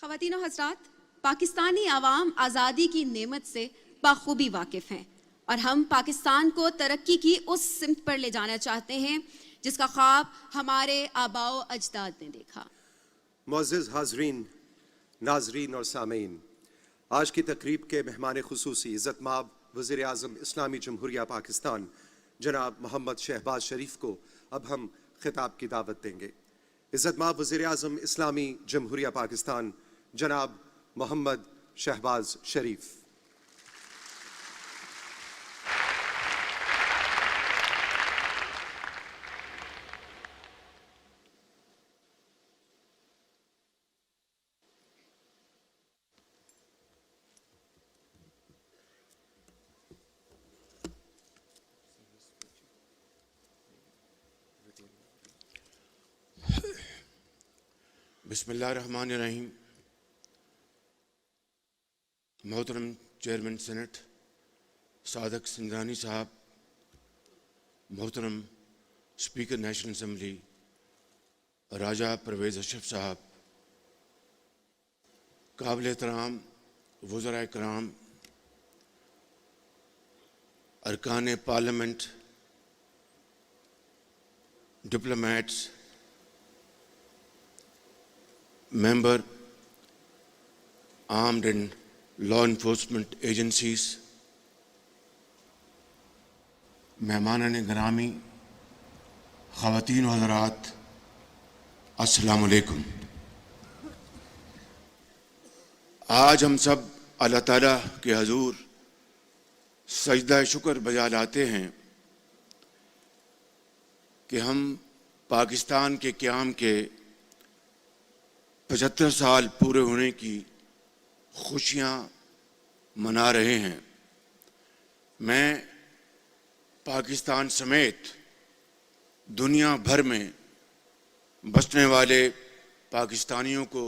خواتین و حضرات، پاکستانی عوام آزادی کی نعمت سے بخوبی واقف ہیں اور ہم پاکستان کو ترقی کی اس سمت پر لے جانا چاہتے ہیں جس کا خواب ہمارے آباء و اجداد نے دیکھا۔ معزز حاضرین، ناظرین اور سامعین، آج کی تقریب کے مہمان خصوصی عزت مآب وزیر اعظم اسلامی جمہوریہ پاکستان جناب محمد شہباز شریف کو اب ہم خطاب کی دعوت دیں گے۔ عزت مآب وزیر اعظم اسلامی جمہوریہ پاکستان جناب محمد شہباز شریف۔ بسم اللہ الرحمن الرحیم۔ محترم چیئرمین سینٹ صادق سنگرانی صاحب، محترم اسپیکر نیشنل اسمبلی راجہ پرویز اشرف صاحب، قابل احترام وزراء کرام، ارکان parliament, diplomats, member armed and law enforcement agencies، مہمانان گرامی، خواتین و حضرات، السلام علیکم۔ آج ہم سب اللہ تعالیٰ کے حضور سجدہ شکر بجا لاتے ہیں کہ ہم پاکستان کے قیام کے 75 سال پورے ہونے کی خوشیاں منا رہے ہیں۔ میں پاکستان سمیت دنیا بھر میں بسنے والے پاکستانیوں کو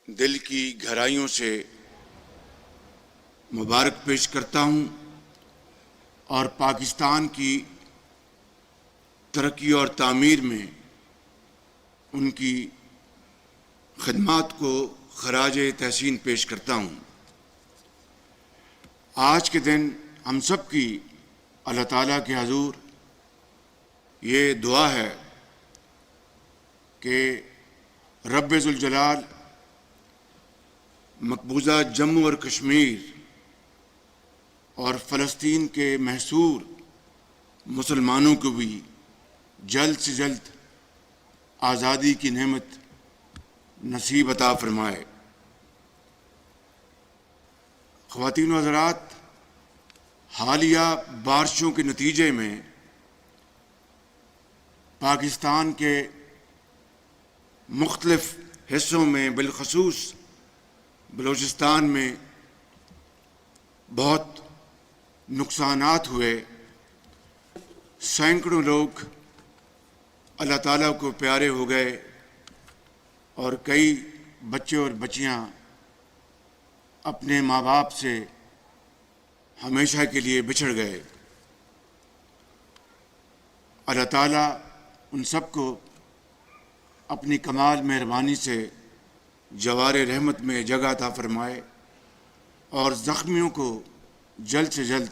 دل کی گہرائیوں سے مبارک پیش کرتا ہوں اور پاکستان کی ترقی اور تعمیر میں ان کی خدمات کو خراج تحسین پیش کرتا ہوں۔ آج کے دن ہم سب کی اللہ تعالیٰ کے حضور یہ دعا ہے کہ رب ذوالجلال مقبوضہ جموں اور کشمیر اور فلسطین کے محصور مسلمانوں کو بھی جلد سے جلد آزادی کی نعمت نصیب عطا فرمائے۔ خواتین و حضرات، حالیہ بارشوں کے نتیجے میں پاکستان کے مختلف حصوں میں بالخصوص بلوچستان میں بہت نقصانات ہوئے۔ سینکڑوں لوگ اللہ تعالیٰ کو پیارے ہو گئے اور کئی بچے اور بچیاں اپنے ماں باپ سے ہمیشہ کے لیے بچھڑ گئے۔ اللہ تعالیٰ ان سب کو اپنی کمال مہربانی سے جوار رحمت میں جگہ عطا فرمائے اور زخمیوں کو جلد سے جلد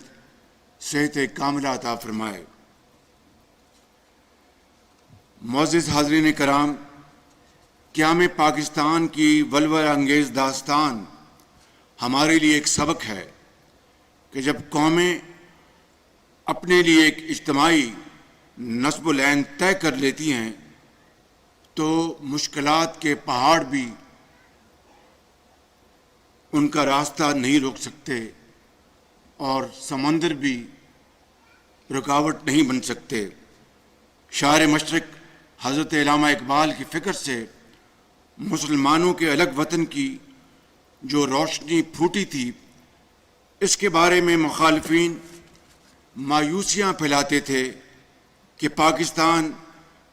صحت کاملہ عطا فرمائے۔ معزز حاضرین کرام، قیام پاکستان کی ولولہ انگیز داستان ہمارے لیے ایک سبق ہے کہ جب قومیں اپنے لیے ایک اجتماعی نصب العین طے کر لیتی ہیں تو مشکلات کے پہاڑ بھی ان کا راستہ نہیں روک سکتے اور سمندر بھی رکاوٹ نہیں بن سکتے۔ شاعر مشرق حضرت علامہ اقبال کی فکر سے مسلمانوں کے الگ وطن کی جو روشنی پھوٹی تھی، اس کے بارے میں مخالفین مایوسیاں پھیلاتے تھے کہ پاکستان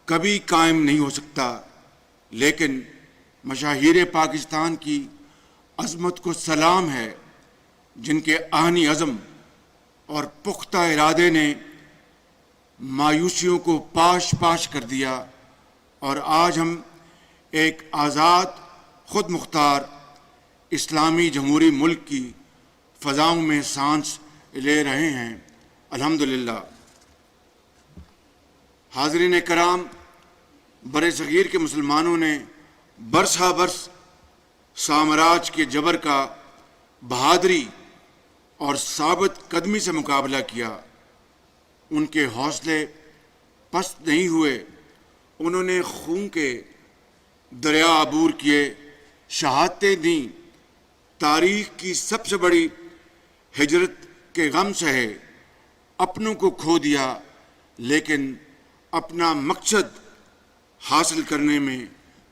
کبھی قائم نہیں ہو سکتا، لیکن مشاہیر پاکستان کی عظمت کو سلام ہے جن کے آہنی عزم اور پختہ ارادے نے مایوسیوں کو پاش پاش کر دیا اور آج ہم ایک آزاد خود مختار اسلامی جمہوری ملک کی فضاؤں میں سانس لے رہے ہیں الحمدللہ۔ حاضرین کرام، بر صغیر کے مسلمانوں نے برس ہا برس سامراج کے جبر کا بہادری اور ثابت قدمی سے مقابلہ کیا۔ ان کے حوصلے پست نہیں ہوئے، انہوں نے خون کے دریا عبور کیے، شہادتیں دیں، تاریخ کی سب سے بڑی ہجرت کے غم سہے، اپنوں کو کھو دیا، لیکن اپنا مقصد حاصل کرنے میں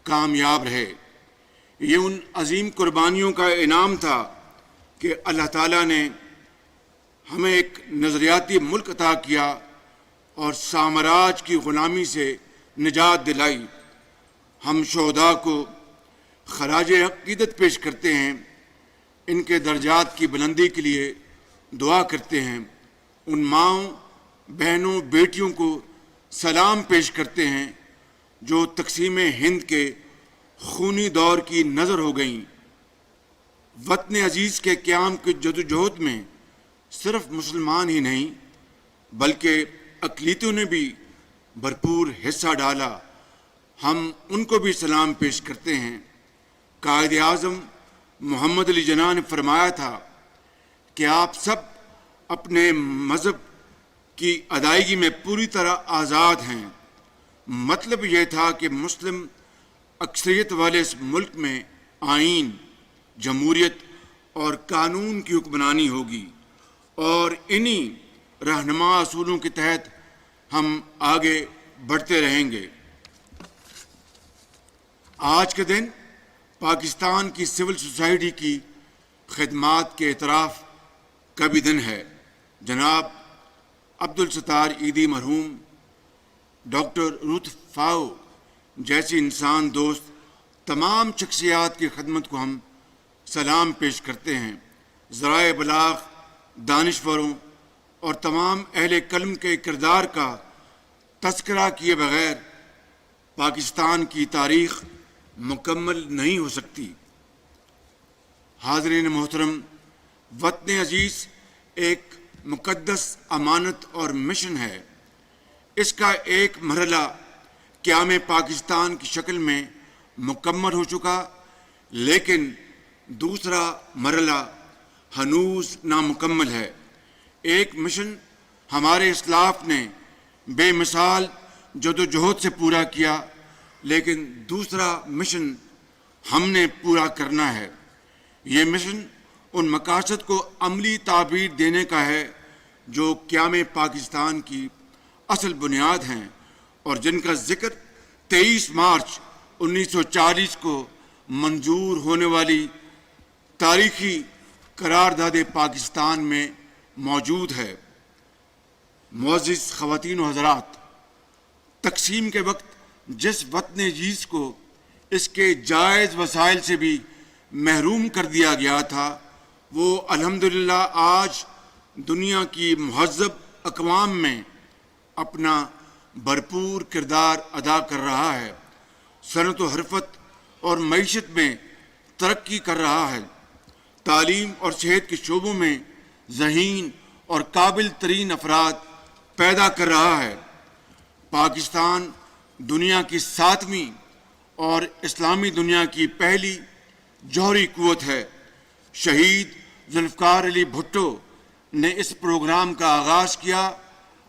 کامیاب رہے۔ یہ ان عظیم قربانیوں کا انعام تھا کہ اللہ تعالیٰ نے ہمیں ایک نظریاتی ملک عطا کیا اور سامراج کی غلامی سے نجات دلائی۔ ہم شہداء کو خراج عقیدت پیش کرتے ہیں، ان کے درجات کی بلندی کے لیے دعا کرتے ہیں، ان ماؤں، بہنوں، بیٹیوں کو سلام پیش کرتے ہیں جو تقسیم ہند کے خونی دور کی نظر ہو گئیں۔ وطن عزیز کے قیام کی جدوجہد میں صرف مسلمان ہی نہیں بلکہ اقلیتوں نے بھی بھرپور حصہ ڈالا۔ ہم ان کو بھی سلام پیش کرتے ہیں۔ قائد اعظم محمد علی جناح نے فرمایا تھا کہ آپ سب اپنے مذہب کی ادائیگی میں پوری طرح آزاد ہیں۔ مطلب یہ تھا کہ مسلم اکثریت والے اس ملک میں آئین، جمہوریت اور قانون کی حکمرانی ہوگی، اور انہی رہنما اصولوں کے تحت ہم آگے بڑھتے رہیں گے۔ آج کے دن پاکستان کی سول سوسائٹی کی خدمات کے اعتراف کا بھی دن ہے۔ جناب عبدالستار ایدی مرحوم، ڈاکٹر روت فاؤ جیسی انسان دوست تمام شخصیات کی خدمت کو ہم سلام پیش کرتے ہیں۔ ذرائع ابلاغ، دانشوروں اور تمام اہل قلم کے کردار کا تذکرہ کیے بغیر پاکستان کی تاریخ مکمل نہیں ہو سکتی۔ حاضرین محترم، وطن عزیز ایک مقدس امانت اور مشن ہے۔ اس کا ایک مرحلہ قیام پاکستان کی شکل میں مکمل ہو چکا، لیکن دوسرا مرحلہ ہنوز نامکمل ہے۔ ایک مشن ہمارے اسلاف نے بے مثال جدوجہد سے پورا کیا، لیکن دوسرا مشن ہم نے پورا کرنا ہے۔ یہ مشن ان مقاصد کو عملی تعبیر دینے کا ہے جو قیام پاکستان کی اصل بنیاد ہیں اور جن کا ذکر 23 مارچ 1940 کو منظور ہونے والی تاریخی قرارداد پاکستان میں موجود ہے۔ معزز خواتین و حضرات، تقسیم کے وقت جس وطن عزیز کو اس کے جائز وسائل سے بھی محروم کر دیا گیا تھا، وہ الحمدللہ آج دنیا کی مہذب اقوام میں اپنا بھرپور کردار ادا کر رہا ہے، صنعت و حرفت اور معیشت میں ترقی کر رہا ہے، تعلیم اور صحت کے شعبوں میں ذہین اور قابل ترین افراد پیدا کر رہا ہے۔ پاکستان دنیا کی 7ویں اور اسلامی دنیا کی پہلی جوہری قوت ہے۔ شہید ذوالفقار علی بھٹو نے اس پروگرام کا آغاز کیا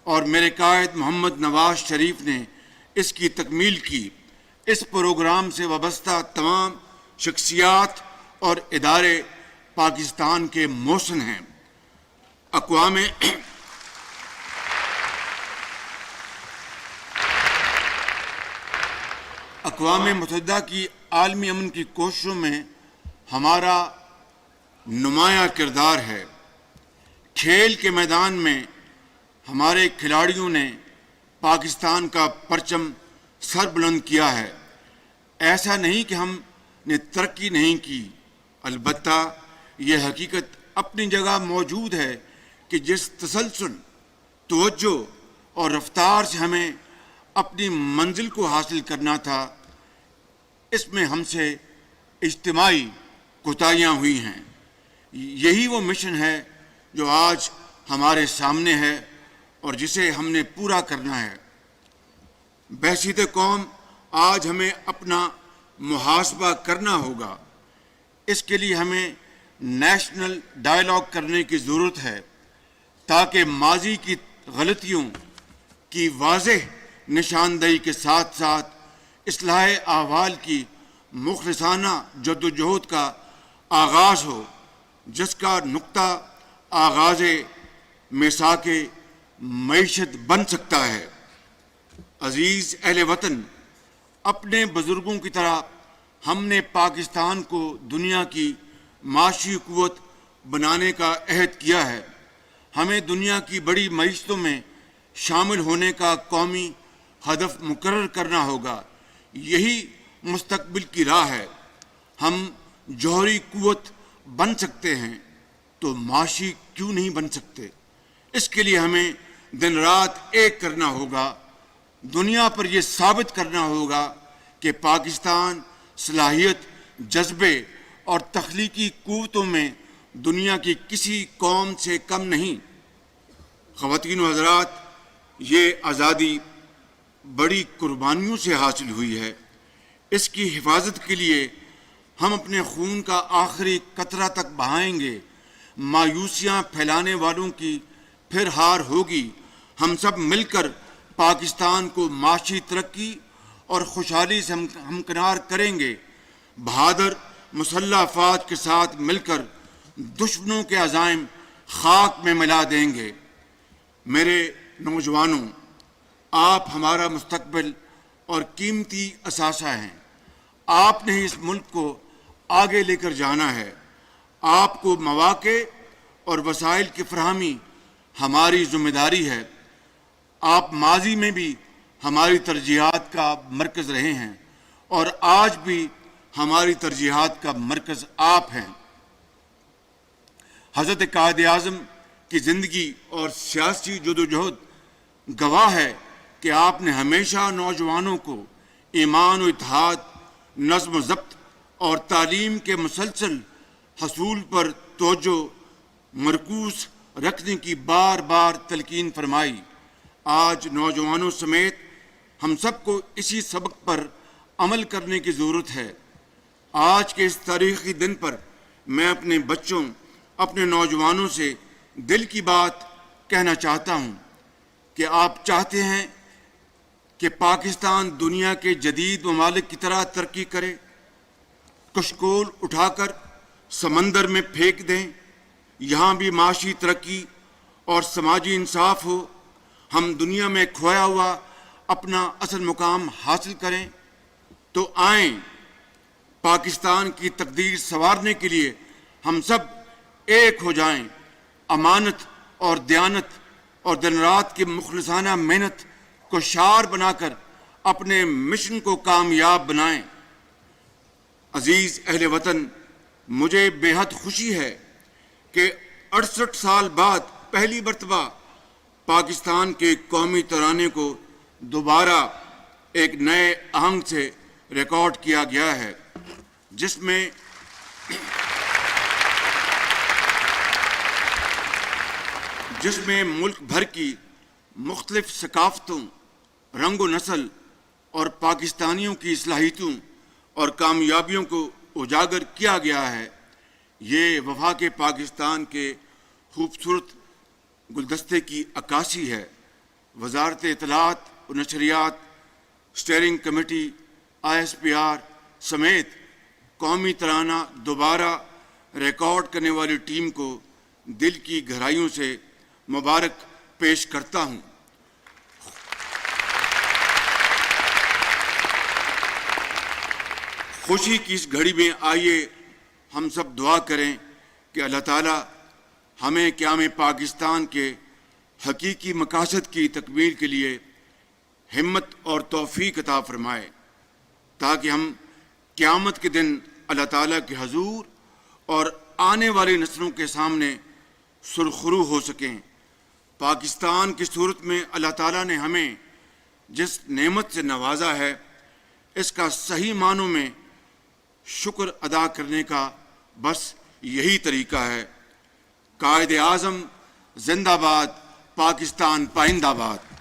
اور میرے قائد محمد نواز شریف نے اس کی تکمیل کی۔ اس پروگرام سے وابستہ تمام شخصیات اور ادارے پاکستان کے محسن ہیں۔ اقوام متحدہ کی عالمی امن کی کوششوں میں ہمارا نمایاں کردار ہے۔ کھیل کے میدان میں ہمارے کھلاڑیوں نے پاکستان کا پرچم سر بلند کیا ہے۔ ایسا نہیں کہ ہم نے ترقی نہیں کی، البتہ یہ حقیقت اپنی جگہ موجود ہے کہ جس تسلسل، توجہ اور رفتار سے ہمیں اپنی منزل کو حاصل کرنا تھا، اس میں ہم سے اجتماعی کوتاہیاں ہوئی ہیں۔ یہی وہ مشن ہے جو آج ہمارے سامنے ہے اور جسے ہم نے پورا کرنا ہے۔ بحیثیت قوم آج ہمیں اپنا محاسبہ کرنا ہوگا۔ اس کے لیے ہمیں نیشنل ڈائیلاگ کرنے کی ضرورت ہے تاکہ ماضی کی غلطیوں کی واضح نشاندہی کے ساتھ ساتھ اصلاح احوال کی مخلصانہ جدوجہد کا آغاز ہو، جس کا نقطہ آغاز میثاق معیشت بن سکتا ہے۔ عزیز اہل وطن، اپنے بزرگوں کی طرح ہم نے پاکستان کو دنیا کی معاشی قوت بنانے کا عہد کیا ہے۔ ہمیں دنیا کی بڑی معیشتوں میں شامل ہونے کا قومی ہدف مقرر کرنا ہوگا۔ یہی مستقبل کی راہ ہے۔ ہم جوہری قوت بن سکتے ہیں تو معاشی کیوں نہیں بن سکتے؟ اس کے لیے ہمیں دن رات ایک کرنا ہوگا، دنیا پر یہ ثابت کرنا ہوگا کہ پاکستان صلاحیت، جذبے اور تخلیقی قوتوں میں دنیا کی کسی قوم سے کم نہیں۔ خواتین و حضرات، یہ آزادی بڑی قربانیوں سے حاصل ہوئی ہے۔ اس کی حفاظت کے لیے ہم اپنے خون کا آخری قطرہ تک بہائیں گے۔ مایوسیاں پھیلانے والوں کی پھر ہار ہوگی۔ ہم سب مل کر پاکستان کو معاشی ترقی اور خوشحالی سے ہمکنار کریں گے۔ بہادر مسلح افواج کے ساتھ مل کر دشمنوں کے عزائم خاک میں ملا دیں گے۔ میرے نوجوانوں، آپ ہمارا مستقبل اور قیمتی اثاثہ ہیں۔ آپ نے اس ملک کو آگے لے کر جانا ہے۔ آپ کو مواقع اور وسائل کی فراہمی ہماری ذمہ داری ہے۔ آپ ماضی میں بھی ہماری ترجیحات کا مرکز رہے ہیں اور آج بھی ہماری ترجیحات کا مرکز آپ ہیں۔ حضرت قائد اعظم کی زندگی اور سیاسی جدوجہد گواہ ہے کہ آپ نے ہمیشہ نوجوانوں کو ایمان و اتحاد، نظم و ضبط اور تعلیم کے مسلسل حصول پر توجہ مرکوز رکھنے کی بار بار تلقین فرمائی۔ آج نوجوانوں سمیت ہم سب کو اسی سبق پر عمل کرنے کی ضرورت ہے۔ آج کے اس تاریخی دن پر میں اپنے بچوں، اپنے نوجوانوں سے دل کی بات کہنا چاہتا ہوں کہ آپ چاہتے ہیں کہ پاکستان دنیا کے جدید ممالک کی طرح ترقی کرے، کشکول اٹھا کر سمندر میں پھینک دیں، یہاں بھی معاشی ترقی اور سماجی انصاف ہو، ہم دنیا میں کھویا ہوا اپنا اصل مقام حاصل کریں، تو آئیں پاکستان کی تقدیر سنوارنے کے لیے ہم سب ایک ہو جائیں، امانت اور دیانت اور دن رات کی مخلصانہ محنت کو شعار بنا کر اپنے مشن کو کامیاب بنائیں۔ عزیز اہل وطن، مجھے بے حد خوشی ہے کہ 68 سال بعد پہلی مرتبہ پاکستان کے قومی ترانے کو دوبارہ ایک نئے آہنگ سے ریکارڈ کیا گیا ہے، جس میں ملک بھر کی مختلف ثقافتوں، رنگ و نسل اور پاکستانیوں کی صلاحیتوں اور کامیابیوں کو اجاگر کیا گیا ہے۔ یہ وفاق پاکستان کے خوبصورت گلدستے کی عکاسی ہے۔ وزارت اطلاعات و نشریات، اسٹیئرنگ کمیٹی، ISPR سمیت قومی ترانہ دوبارہ ریکارڈ کرنے والی ٹیم کو دل کی گہرائیوں سے مبارک پیش کرتا ہوں۔ خوشی کی اس گھڑی میں آئیے ہم سب دعا کریں کہ اللہ تعالیٰ ہمیں قیام پاکستان کے حقیقی مقاصد کی تکمیل کے لیے ہمت اور توفیق عطا فرمائے، تاکہ ہم قیامت کے دن اللہ تعالیٰ کے حضور اور آنے والی نسلوں کے سامنے سرخرو ہو سکیں۔ پاکستان کی صورت میں اللہ تعالیٰ نے ہمیں جس نعمت سے نوازا ہے، اس کا صحیح معنوں میں شکر ادا کرنے کا بس یہی طریقہ ہے۔ قائد اعظم زندہ باد، پاکستان پائندہ باد۔